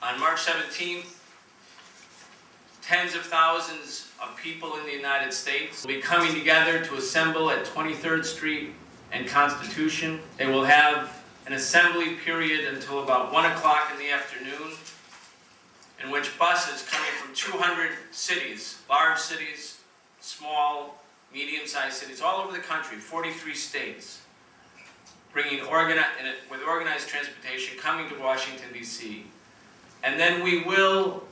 On March 17th, tens of thousands of people in the United States will be coming together to assemble at 23rd Street and Constitution. They will have an assembly period until about 1 o'clock in the afternoon, in which buses coming from 200 cities, large cities, small, medium-sized cities, all over the country, 43 states, bringing with organized transportation, coming to Washington, D.C. And then we will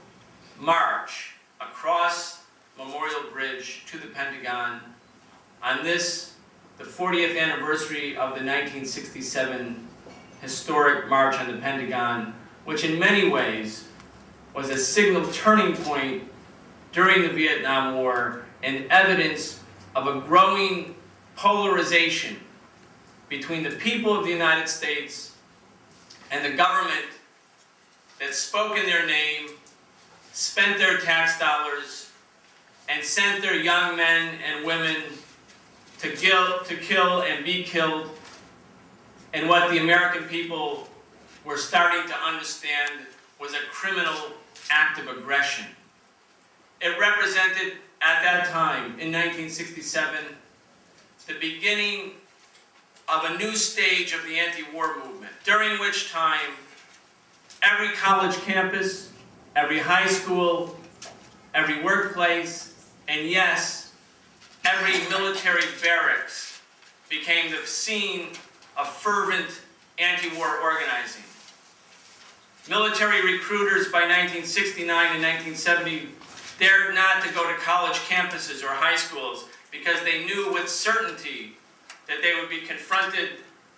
march across Memorial Bridge to the Pentagon on this, the 40th anniversary of the 1967 historic March on the Pentagon, which in many ways was a signal turning point during the Vietnam War and evidence of a growing polarization between the people of the United States and the government that spoke in their name, spent their tax dollars, and sent their young men and women to kill and be killed, and what the American people were starting to understand was a criminal act of aggression. It represented, at that time, in 1967, the beginning of a new stage of the anti-war movement, during which time every college campus, every high school, every workplace, and yes, every military barracks became the scene of fervent anti-war organizing. Military recruiters by 1969 and 1970 dared not to go to college campuses or high schools because they knew with certainty that they would be confronted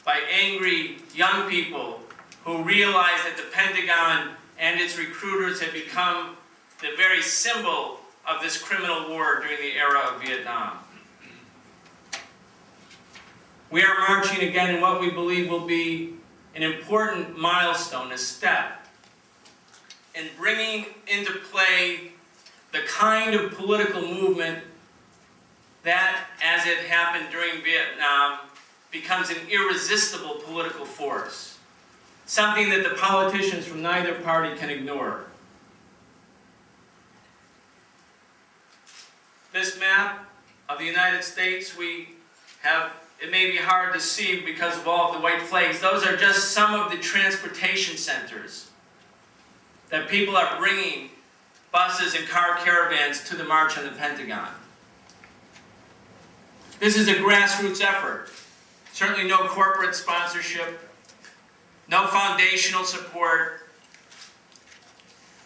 by angry young people who realized that the Pentagon and its recruiters had become the very symbol of this criminal war during the era of Vietnam. We are marching again in what we believe will be an important milestone, a step, in bringing into play the kind of political movement that, as it happened during Vietnam, becomes an irresistible political force, something that the politicians from neither party can ignore. This map of the United States, we have, it may be hard to see because of all of the white flags. Those are just some of the transportation centers that people are bringing buses and car caravans to the March on the Pentagon. This is a grassroots effort. Certainly no corporate sponsorship, no foundational support.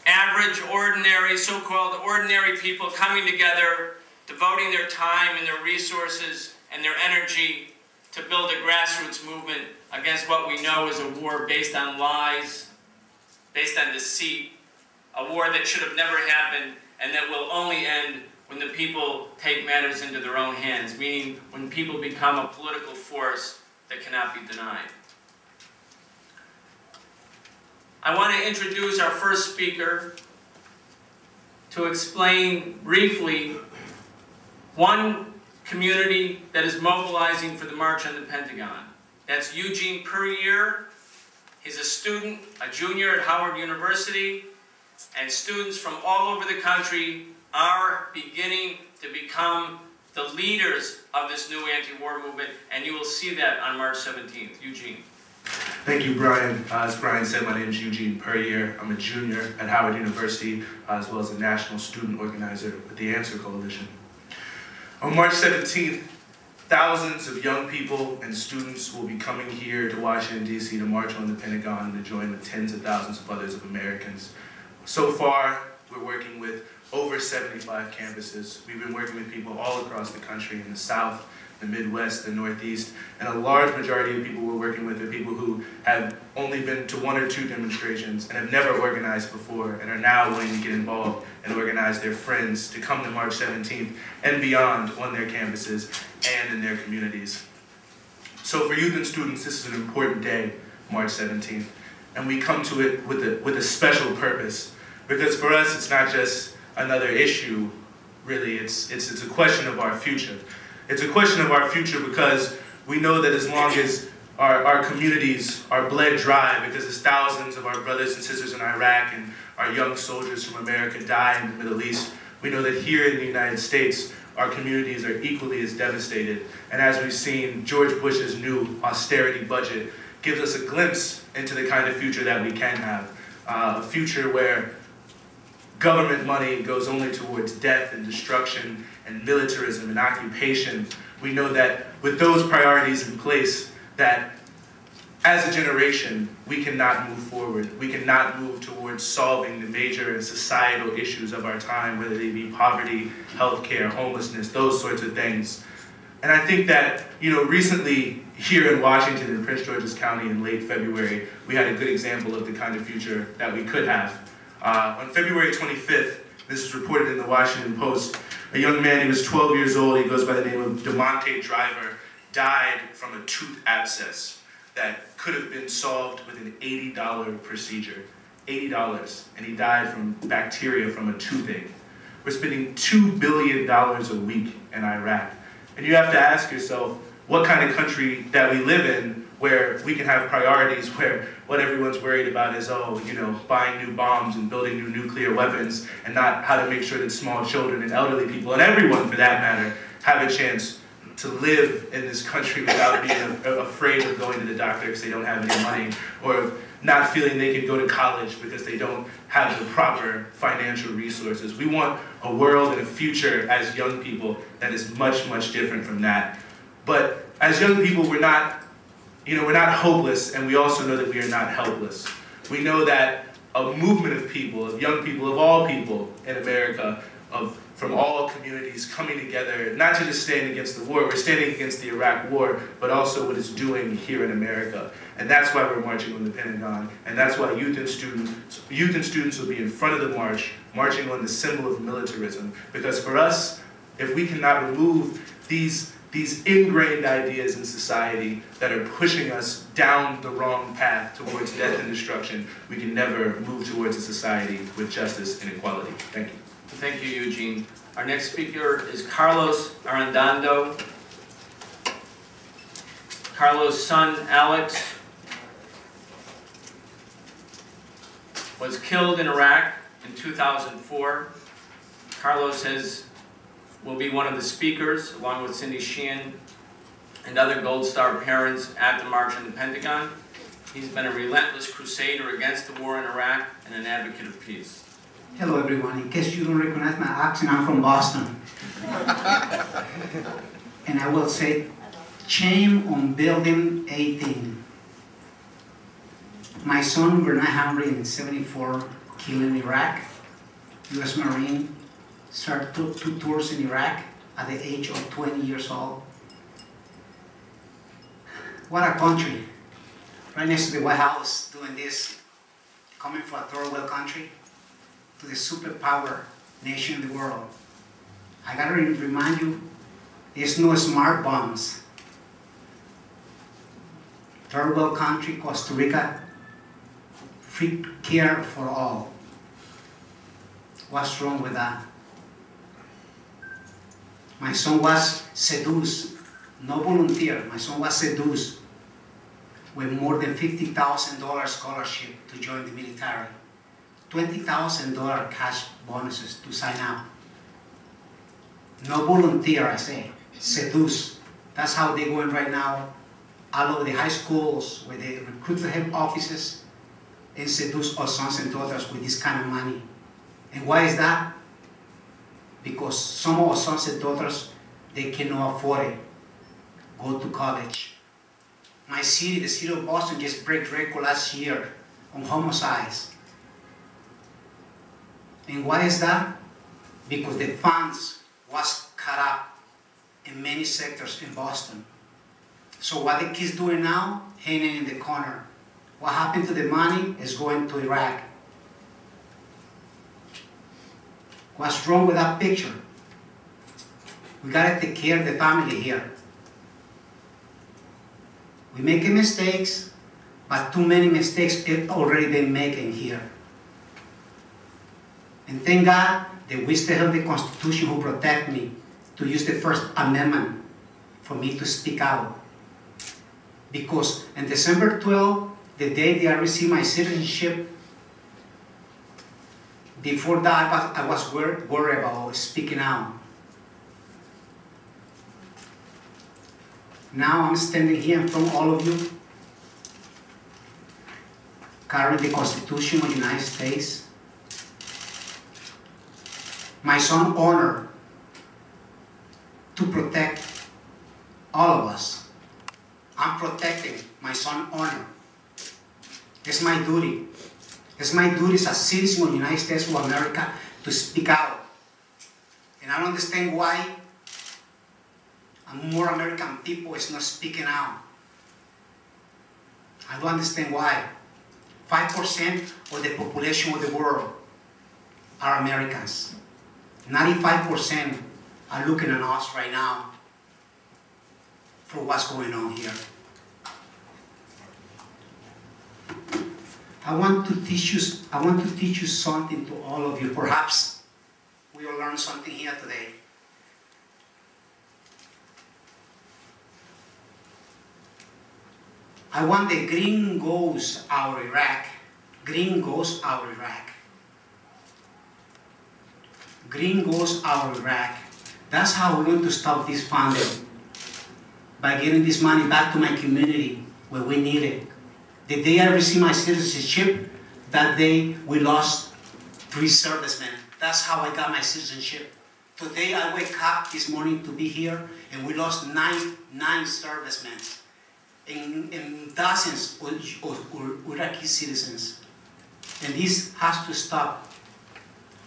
Average, ordinary, so-called ordinary people coming together, devoting their time and their resources and their energy to build a grassroots movement against what we know is a war based on lies, based on deceit, a war that should have never happened and that will only end when the people take matters into their own hands, meaning when people become a political force that cannot be denied. I want to introduce our first speaker to explain briefly one community that is mobilizing for the March on the Pentagon. That's Eugene Puryear. He's a student, a junior at Howard University, and students from all over the country are beginning to become the leaders of this new anti-war movement, and you will see that on March 17th. Eugene. Thank you, Brian. As Brian said, my name is Eugene Puryear. I'm a junior at Howard University, as well as a national student organizer with the A.N.S.W.E.R Coalition. On March 17th, thousands of young people and students will be coming here to Washington, D.C. to march on the Pentagon and to join with tens of thousands of others of Americans. So far, we're working with over 75 campuses. We've been working with people all across the country, in the South, the Midwest, the Northeast, and a large majority of people we're working with are people who have only been to 1 or 2 demonstrations and have never organized before and are now willing to get involved and organize their friends to come to March 17th and beyond on their campuses and in their communities. So for youth and students, this is an important day, March 17th, and we come to it with a special purpose, because for us it's not just another issue, really, it's a question of our future. It's a question of our future because we know that as long as our communities are bled dry because as thousands of our brothers and sisters in Iraq and our young soldiers from America die in the Middle East, we know that here in the United States, our communities are equally as devastated. And as we've seen, George Bush's new austerity budget gives us a glimpse into the kind of future that we can have. A future where government money goes only towards death and destruction and militarism and occupation. We know that with those priorities in place, that as a generation, we cannot move forward. We cannot move towards solving the major societal issues of our time, whether they be poverty, healthcare, homelessness, those sorts of things. And I think that, recently here in Washington, in Prince George's County in late February, we had a good example of the kind of future that we could have. On February 25th, this is reported in the Washington Post, a young man, he was 12 years old, he goes by the name of DeMonte Driver, died from a tooth abscess that could have been solved with an $80 procedure. $80, and he died from bacteria from a toothache. We're spending $2 billion a week in Iraq. And you have to ask yourself, what kind of country that we live in where we can have priorities where what everyone's worried about is, buying new bombs and building new nuclear weapons, and not how to make sure that small children and elderly people, and everyone for that matter, have a chance to live in this country without being afraid of going to the doctor because they don't have any money, or not feeling they can go to college because they don't have the proper financial resources. We want a world and a future as young people that is much, much different from that. But as young people, we're not hopeless, and we also know that we are not helpless. We know that a movement of people, of young people, of all people in America, from all communities coming together, not to just stand against the war, we're standing against the Iraq War, but also what it's doing here in America. And that's why we're marching on the Pentagon, and that's why youth and students will be in front of the march, marching on the symbol of militarism. Because for us, if we cannot remove these ingrained ideas in society that are pushing us down the wrong path towards death and destruction, we can never move towards a society with justice and equality. Thank you. Thank you, Eugene. Our next speaker is Carlos Arredondo. Carlos' son, Alex, was killed in Iraq in 2004. Carlos will be one of the speakers, along with Cindy Sheehan and other Gold Star parents at the March on the Pentagon. He's been a relentless crusader against the war in Iraq and an advocate of peace. Hello everyone, in case you don't recognize my accent, I'm from Boston. And I will say, shame on building 18. My son were 974 killed in Iraq, US Marine, started two tours in Iraq at the age of 20 years old. What a country, right next to the White House doing this, coming from a third world country to the superpower nation in the world. I gotta remind you, there's no smart bombs. Third world country, Costa Rica, free care for all. What's wrong with that? My son was seduced, no volunteer, my son was seduced with more than $50,000 scholarship to join the military. $20,000 cash bonuses to sign up. No volunteer, I say, seduce. That's how they're going right now, all over the high schools, where they recruit the head offices and seduce our sons and daughters with this kind of money. And why is that? Because some of our sons and daughters, they cannot afford it. Go to college. My city, the city of Boston, just broke record last year on homicides. And why is that? Because the funds was cut up in many sectors in Boston. So what the kids doing now, hanging in the corner. What happened to the money is going to Iraq. What's wrong with that picture? We gotta take care of the family here. We making mistakes, but too many mistakes have already been making here. And thank God that we still have the Constitution who protect me to use the First Amendment for me to speak out. Because on December 12, the day that I received my citizenship, before that I was worried about speaking out. Now I'm standing here in front of all of you, carrying the Constitution of the United States. My son's honor to protect all of us. I'm protecting my son's honor. It's my duty. It's my duty as a citizen of the United States of America to speak out. And I don't understand why more American people is not speaking out. I don't understand why. 5% of the population of the world are Americans. 95% are looking at us right now for what's going on here. I want to teach you something to all of you. Perhaps we will learn something here today. I want the green goes out of Iraq. Green goes out of Iraq. Green goes out of Iraq. That's how we're going to stop this funding. By getting this money back to my community where we need it. The day I received my citizenship, that day we lost 3 servicemen. That's how I got my citizenship. Today I wake up this morning to be here and we lost nine servicemen. And dozens of Iraqi citizens. And this has to stop.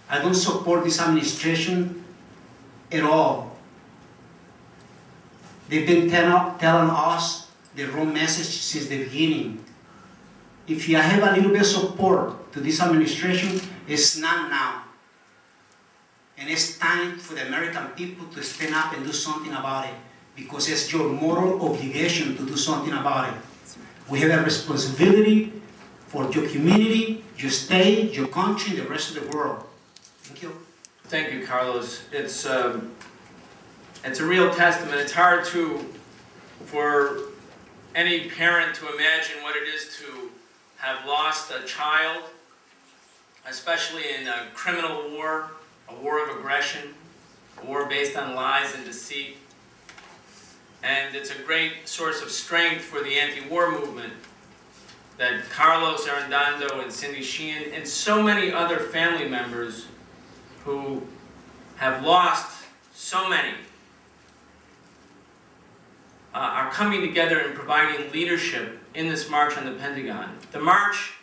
I don't support this administration at all. They've been telling us the wrong message since the beginning. If you have a little bit of support to this administration, it's not now. And it's time for the American people to stand up and do something about it. Because it's your moral obligation to do something about it. We have a responsibility for your community, your state, your country, and the rest of the world. Thank you. Thank you, Carlos. It's a real testament. It's hard for any parent to imagine what it is to have lost a child, especially in a criminal war, a war of aggression, a war based on lies and deceit. And it's a great source of strength for the anti-war movement that Carlos Arredondo and Cindy Sheehan and so many other family members who have lost so many are coming together and providing leadership in this march on the Pentagon. The march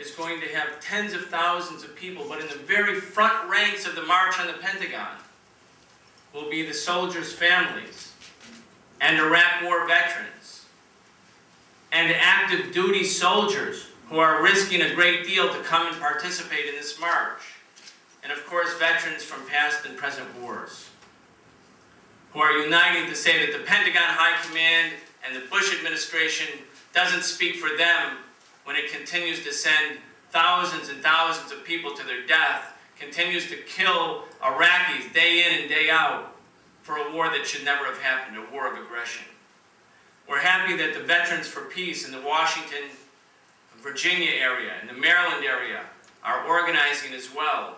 is going to have tens of thousands of people, but in the very front ranks of the march on the Pentagon will be the soldiers' families, and Iraq War veterans, and active duty soldiers who are risking a great deal to come and participate in this march. And of course, veterans from past and present wars, who are uniting to say that the Pentagon High Command and the Bush administration doesn't speak for them when it continues to send thousands and thousands of people to their death, continues to kill Iraqis day in and day out, for a war that should never have happened, a war of aggression. We're happy that the Veterans for Peace in the Washington, Virginia area and the Maryland area are organizing as well.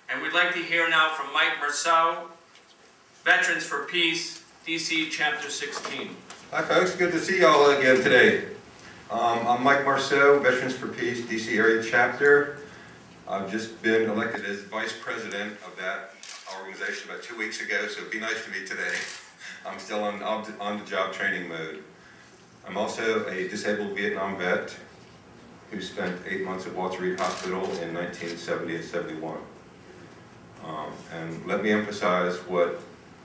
And we'd like to hear now from Mike Marceau, Veterans for Peace, DC Chapter 16. Hi folks, good to see you all again today. I'm Mike Marceau, Veterans for Peace, DC area chapter. I've just been elected as vice president of that organization about 2 weeks ago, so be nice to me today. I'm still on the job training mode. I'm also a disabled Vietnam vet who spent 8 months at Walter Reed Hospital in 1970 and 71. And let me emphasize what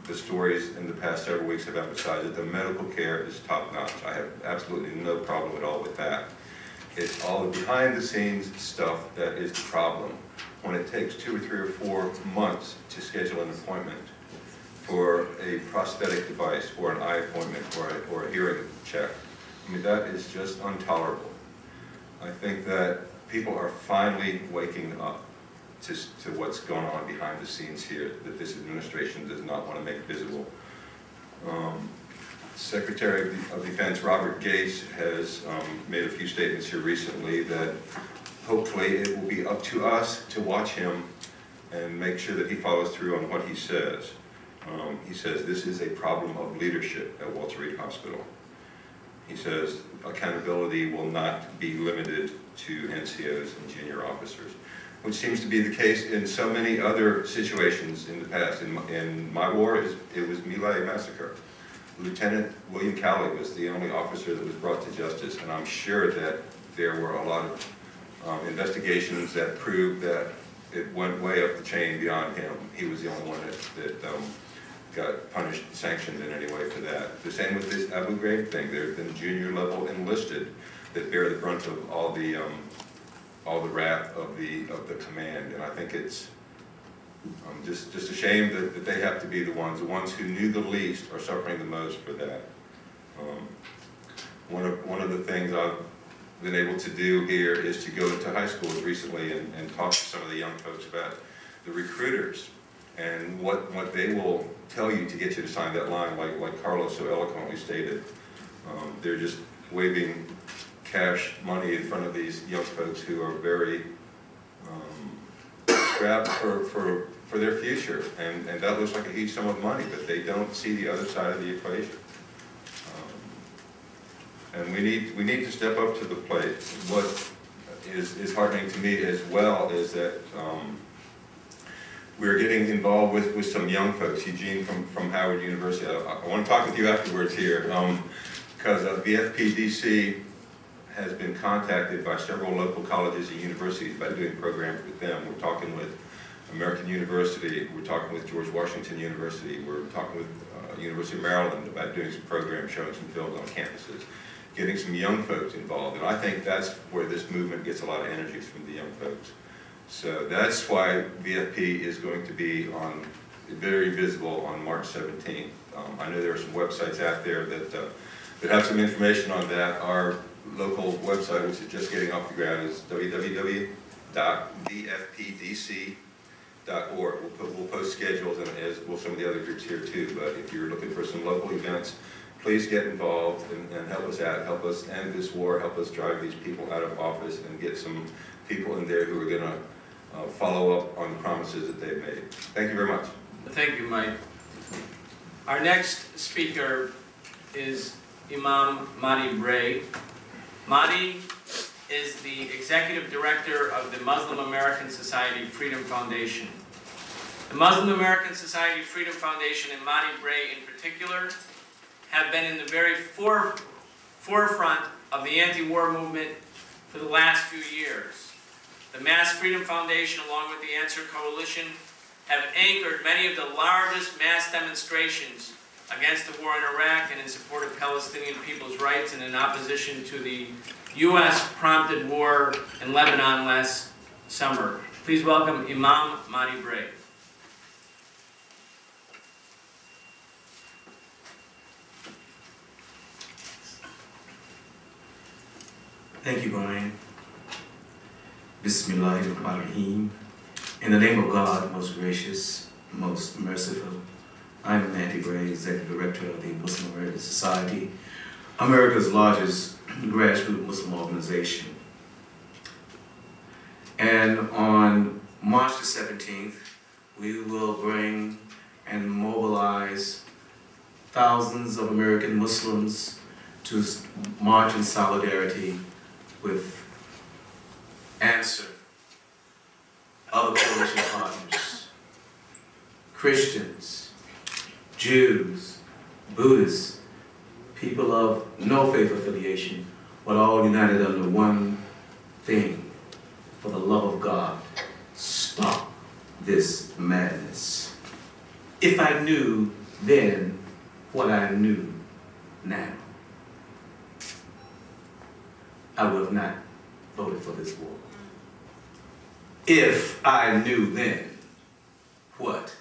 the stories in the past several weeks have emphasized, that the medical care is top-notch. I have absolutely no problem at all with that. It's all the behind-the-scenes stuff that is the problem. When it takes 2 or 3 or 4 months to schedule an appointment for a prosthetic device, or an eye appointment, or a hearing check. I mean, that is just intolerable. I think that people are finally waking up to what's going on behind the scenes here, that this administration does not want to make visible. Secretary of Defense Robert Gates has made a few statements here recently that hopefully it will be up to us to watch him and make sure that he follows through on what he says. He says this is a problem of leadership at Walter Reed Hospital. He says accountability will not be limited to NCOs and junior officers, which seems to be the case in so many other situations in the past. In my war, it was My Lai massacre. Lieutenant William Cowley was the only officer that was brought to justice, and I'm sure that there were a lot of investigations that proved that it went way up the chain beyond him. He was the only one that got punished, sanctioned in any way for that. The same with this Abu Ghraib thing. There have been junior level enlisted that bear the brunt of all the wrath of the command, and I think it's just a shame that they have to be the ones who knew the least are suffering the most for that. One of the things I've been able to do here is to go into high schools recently and talk to some of the young folks about the recruiters and what they will tell you to get you to sign that line, like Carlos so eloquently stated. They're just waving cash money in front of these young folks who are very strapped for their future, and that looks like a huge sum of money, but they don't see the other side of the equation. And we need to step up to the plate. What is heartening to me as well is that we're getting involved with some young folks. Eugene from Howard University. I want to talk with you afterwards here, because VFPDC has been contacted by several local colleges and universities about doing programs with them. We're talking with American University, we're talking with George Washington University, we're talking with University of Maryland about doing some programs, showing some films on campuses, getting some young folks involved. And I think that's where this movement gets a lot of energy from the young folks. So that's why VFP is going to be very visible on March 17th. I know there are some websites out there that have some information on that. Our local website, which is just getting off the ground, is www.vfpdc.org. We'll post schedules, and as will some of the other groups here too. But if you're looking for some local events, please get involved and help us out. Help us end this war. Help us drive these people out of office and get some people in there who are going to follow up on the promises that they've made. Thank you very much. Thank you, Mike. Our next speaker is Imam Mahdi Bray. Mahdi is the Executive Director of the Muslim American Society Freedom Foundation. The Muslim American Society Freedom Foundation and Mahdi Bray in particular have been in the very forefront of the anti-war movement for the last few years. The Mass Freedom Foundation, along with the A.N.S.W.E.R Coalition, have anchored many of the largest mass demonstrations against the war in Iraq and in support of Palestinian people's rights and in opposition to the U.S.-prompted war in Lebanon last summer. Please welcome Imam Mahdi Bray. Thank you, Brian. Bismillahirrahmanirrahim. In the name of God, most gracious, most merciful, I am Mahdi Bray, Executive Director of the Muslim American Society, America's largest grassroots Muslim organization. And on March the 17th, we will bring and mobilize thousands of American Muslims to march in solidarity with A.N.S.W.E.R, other coalition partners, Christians, Jews, Buddhists, people of no faith affiliation, but all united under one thing: for the love of God, stop this madness. If I knew then what I knew now, I would have not voted for this war. If I knew then what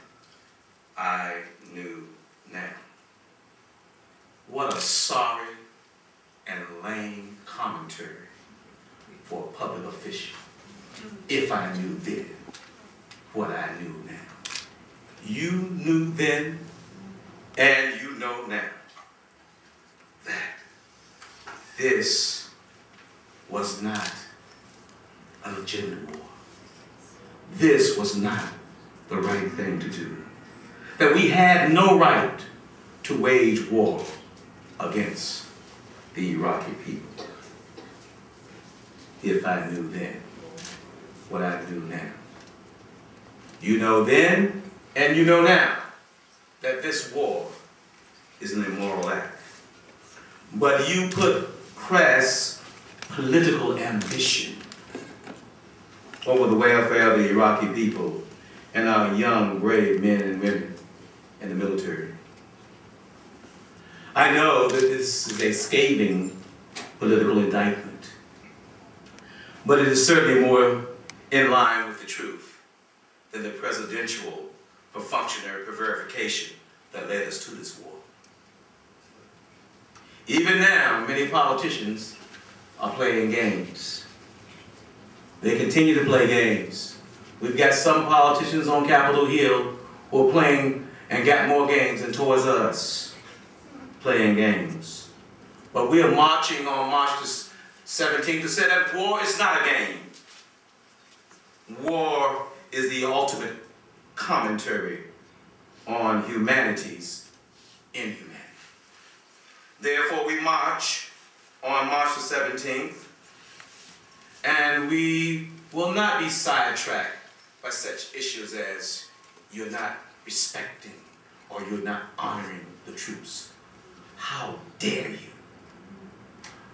I knew now. What a sorry and lame commentary for a public official. If I knew then what I knew now. You knew then, and you know now. not the right thing to do. That we had no right to wage war against the Iraqi people. If I knew then what I do now. You know then, and you know now, that this war is an immoral act. But you put crass political ambition over the welfare of the Iraqi people and our young, brave men and women in the military. I know that this is a scathing political indictment, but it is certainly more in line with the truth than the presidential perfunctory prevarication that led us to this war. Even now, many politicians are playing games. They continue to play games. We've got some politicians on Capitol Hill who are playing and got more games than Toys R Us, playing games. But we are marching on March the 17th to say that war is not a game. War is the ultimate commentary on humanity's inhumanity. Therefore, we march on March the 17th, and we will not be sidetracked by such issues as you're not respecting or you're not honoring the troops. How dare you?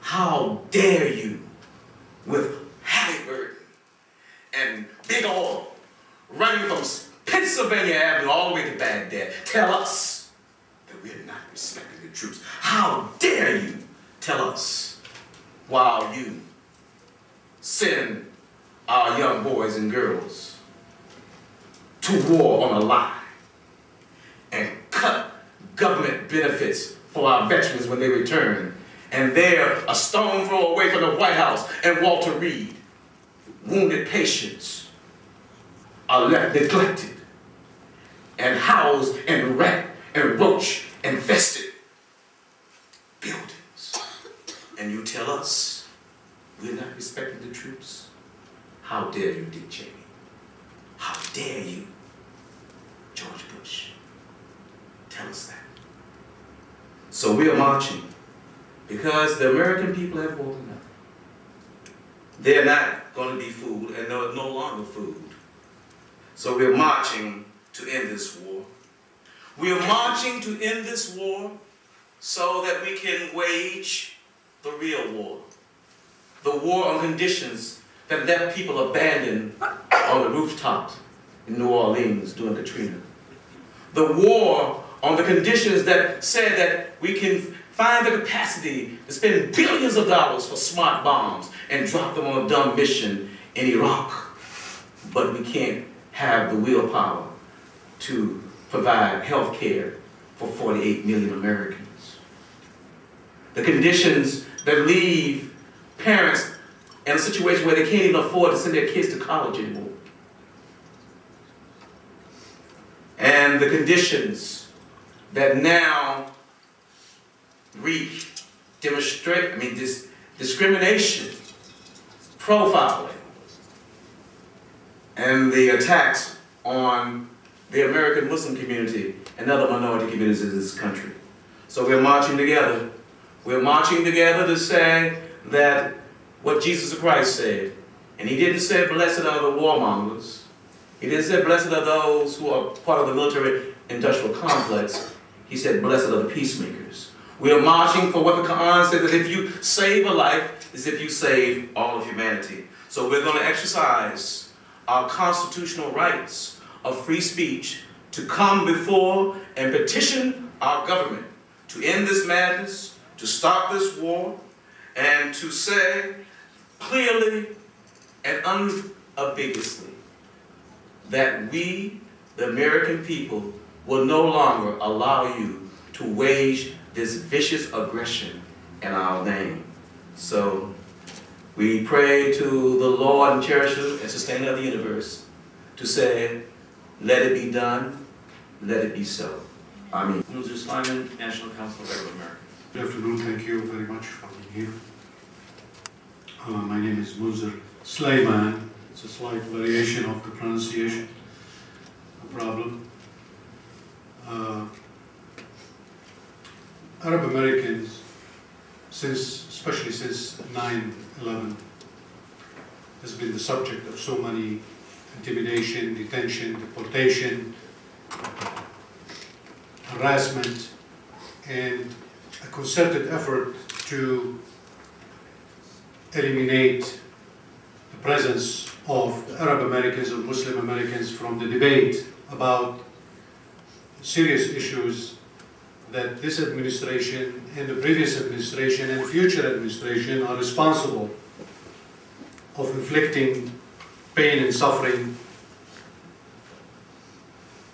How dare you, with Halliburton and Big Oil running from Pennsylvania Avenue all the way to Baghdad, tell us that we're not respecting the troops? How dare you tell us while you send our young boys and girls to war on a lie and cut government benefits for our veterans when they return, and they're a stone throw away from the White House and Walter Reed. Wounded patients are left neglected and housed in rat and roach infested buildings. And you tell us we're not respecting the troops? How dare you, Dick Cheney? How dare you, George Bush? Tell us that. So we are marching because the American people have woken up. They're not going to be fooled, and they're no longer fooled. So we're marching to end this war. We are marching to end this war so that we can wage the real war. The war on conditions that left people abandoned on the rooftops in New Orleans during Katrina. The war on the conditions that said that we can find the capacity to spend billions of dollars for smart bombs and drop them on a dumb mission in Iraq. But we can't have the willpower to provide health care for 48 million Americans. The conditions that leave parents in a situation where they can't even afford to send their kids to college anymore. And the conditions that now reach discrimination, profiling, and the attacks on the American Muslim community and other minority communities in this country. So we're marching together. We're marching together to say that what Jesus Christ said, and he didn't say blessed are the warmongers. He didn't say blessed are those who are part of the military-industrial complex. He said blessed are the peacemakers. We are marching for what the Quran says, that if you save a life, it's if you save all of humanity. So we're going to exercise our constitutional rights of free speech to come before and petition our government to end this madness, to stop this war, and to say clearly and unambiguously that we, the American people, will no longer allow you to wage this vicious aggression in our name. So we pray to the Lord and cherisher and sustainer of the universe to say, let it be done, let it be so. Amen. Mr. Slyman, National Council of Arab Americans. Good afternoon, thank you very much for being here. My name is Munzer Slayman. It's a slight variation of the pronunciation. problem. Arab Americans, especially since 9/11, has been the subject of so many intimidation, detention, deportation, harassment, and a concerted effort to eliminate the presence of Arab Americans or Muslim Americans from the debate about serious issues that this administration and the previous administration and future administration are responsible of inflicting pain and suffering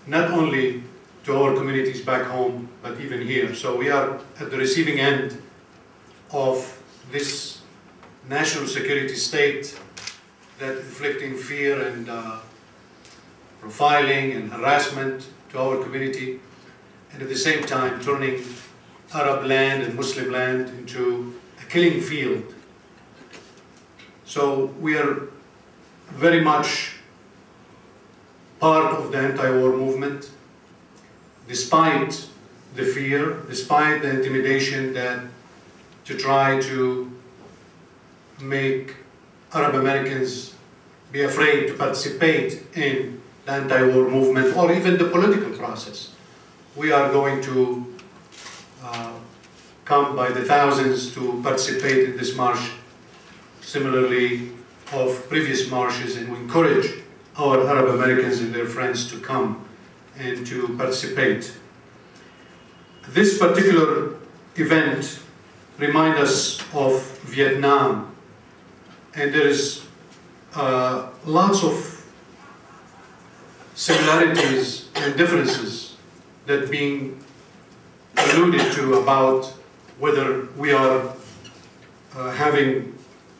not only to our communities back home, but even here. So we are at the receiving end of this national security state that inflicting fear and profiling and harassment to our community, and at the same time turning Arab land and Muslim land into a killing field. So we are very much part of the anti-war movement, despite the fear, despite the intimidation that to try to make Arab Americans be afraid to participate in the anti-war movement or even the political process. We are going to come by the thousands to participate in this march, similarly of previous marches, and we encourage our Arab Americans and their friends to come and to participate. This particular event reminds us of Vietnam, and there is lots of similarities and differences that being alluded to about whether we are having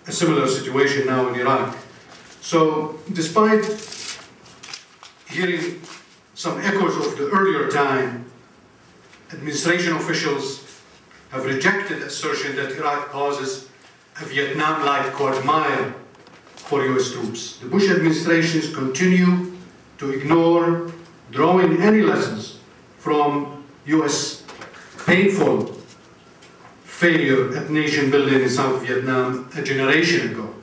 a similar situation now in Iraq. So despite hearing some echoes of the earlier time, administration officials have rejected the assertion that Iraq poses a Vietnam-like quagmire for US troops. The Bush administrations continue to ignore drawing any lessons from US painful failure at nation building in South Vietnam a generation ago.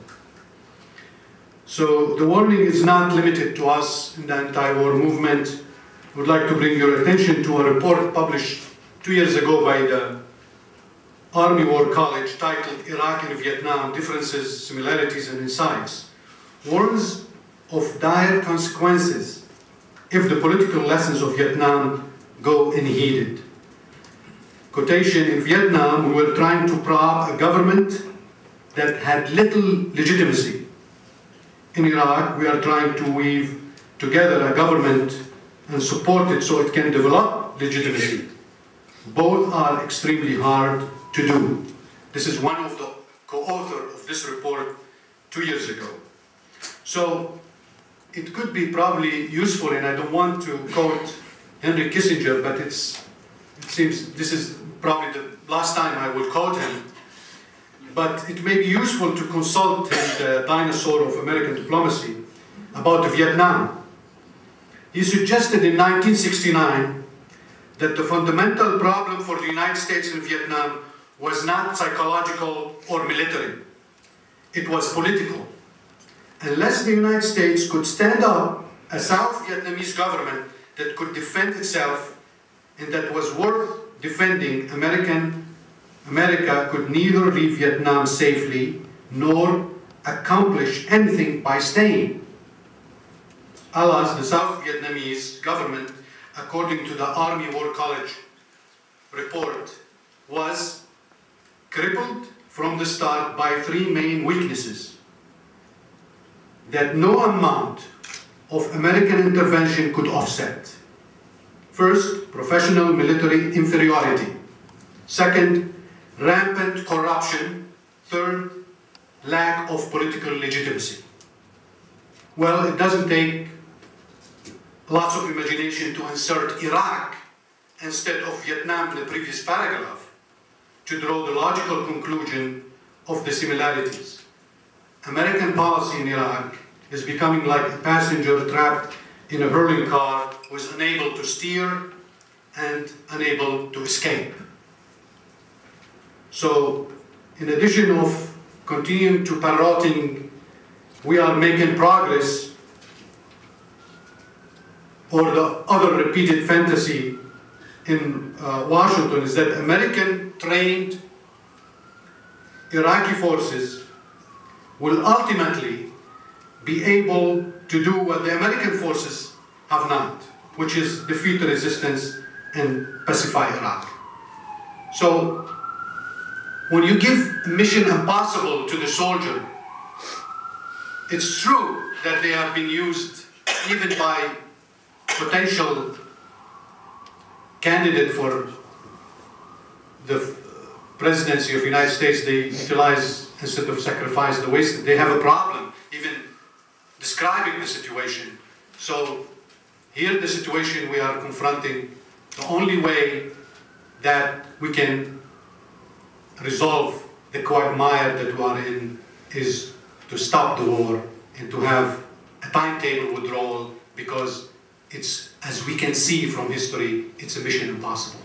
So the warning is not limited to us in the anti-war movement. I would like to bring your attention to a report published 2 years ago by the Army War College titled Iraq and Vietnam, Differences, Similarities and Insights, warns of dire consequences if the political lessons of Vietnam go unheeded. Quotation, in Vietnam, we were trying to prop a government that had little legitimacy. In Iraq, we are trying to weave together a government and support it so it can develop legitimacy. Both are extremely hard to do. This is one of the co-authors of this report 2 years ago. So it could be probably useful, and I don't want to quote Henry Kissinger, but it seems this is probably the last time I will quote him. But it may be useful to consult him, the dinosaur of American diplomacy, about Vietnam. He suggested in 1969 that the fundamental problem for the United States in Vietnam was not psychological or military. It was political. Unless the United States could stand up a South Vietnamese government that could defend itself and that was worth defending, America could neither leave Vietnam safely nor accomplish anything by staying. Alas, the South Vietnamese government, according to the Army War College report, was crippled from the start by three main weaknesses that no amount of American intervention could offset. First, professional military inferiority. Second, rampant corruption. Third, lack of political legitimacy. Well, it doesn't take lots of imagination to insert Iraq instead of Vietnam in the previous paragraph to draw the logical conclusion of the similarities. American policy in Iraq is becoming like a passenger trapped in a burning car was unable to steer and unable to escape. So, in addition of continuing to parroting, we are making progress, or the other repeated fantasy in Washington is that American trained Iraqi forces will ultimately be able to do what the American forces have not, which is defeat the resistance and pacify Iraq. So, when you give mission impossible to the soldier, it's true that they have been used even by potential candidate for the presidency of the United States. They utilize instead of sacrifice the waste. They have a problem even describing the situation. So here the situation we are confronting, the only way that we can resolve the quagmire that we are in is to stop the war and to have a timetable withdrawal, because it's, as we can see from history, it's a mission impossible.